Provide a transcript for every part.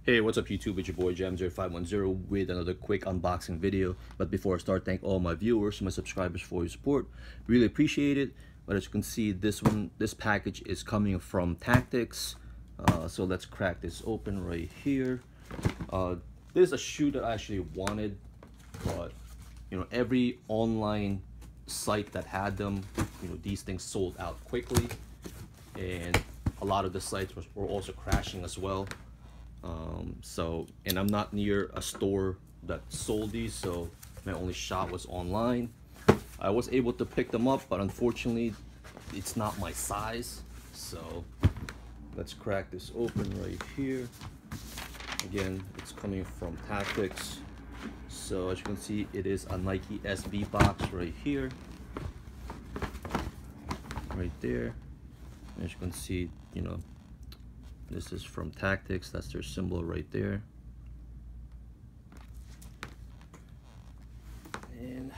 Hey, what's up YouTube? It's your boy Jam0510 with another quick unboxing video. But before I start, thank all my viewers, my subscribers for your support. Really appreciate it. But as you can see, this package is coming from Tactics. So let's crack this open right here. This is a shoe that I actually wanted, but every online site that had them, these things sold out quickly, and a lot of the sites were also crashing as well. And I'm not near a store that sold these, so my only shop was online. I was able to pick them up, but unfortunately it's not my size. So let's crack this open right here. Again, it's coming from Tactics. So as you can see, it is a Nike SB box right here, right there. As you can see, this is from Tactics. That's their symbol right there. And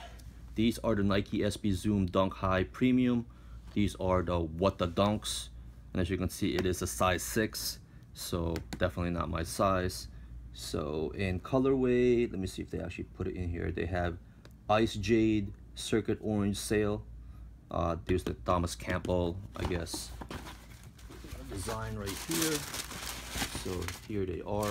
these are the Nike SB Zoom Dunk High Premium. These are the What the Dunks. And as you can see, it is a size 6. So definitely not my size. So in colorway, let me see if they actually put it in here. They have Ice Jade, Circuit Orange Sail. There's the Thomas Campbell, I guess, design right here. So here they are.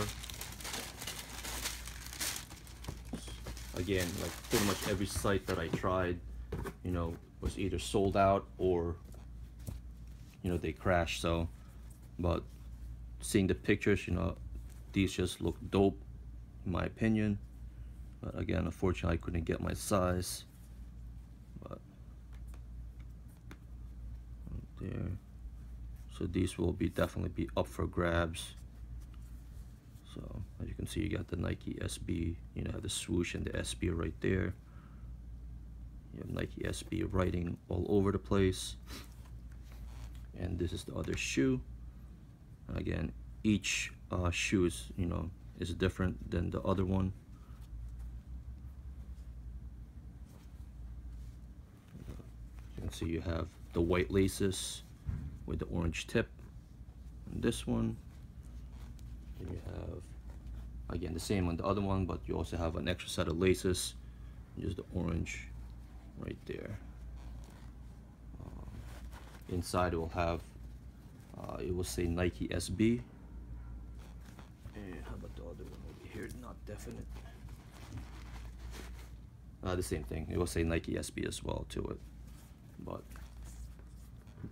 Again, like pretty much every site that I tried, was either sold out or they crashed. So, but seeing the pictures, these just look dope in my opinion. But again, unfortunately I couldn't get my size. But right there. So these will definitely be up for grabs. So as you can see, you got the Nike SB, have the swoosh and the SB right there. You have Nike SB writing all over the place. And this is the other shoe. And again, each shoe is, is different than the other one. You can see you have the white laces with the orange tip, and this one. And you have, again, the same on the other one, but you also have an extra set of laces, just the orange right there. Inside it will have, it will say Nike SB. And how about the other one over here? Not definite. The same thing. It will say Nike SB as well to it. But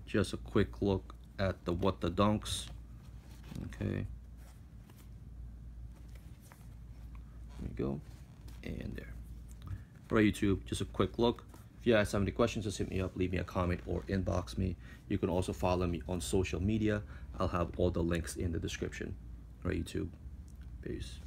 just a quick look at the What the Dunks. Okay. There we go. And there. Alright YouTube, just a quick look. If you guys have any questions, just hit me up, leave me a comment or inbox me. You can also follow me on social media. I'll have all the links in the description. Alright YouTube. Peace.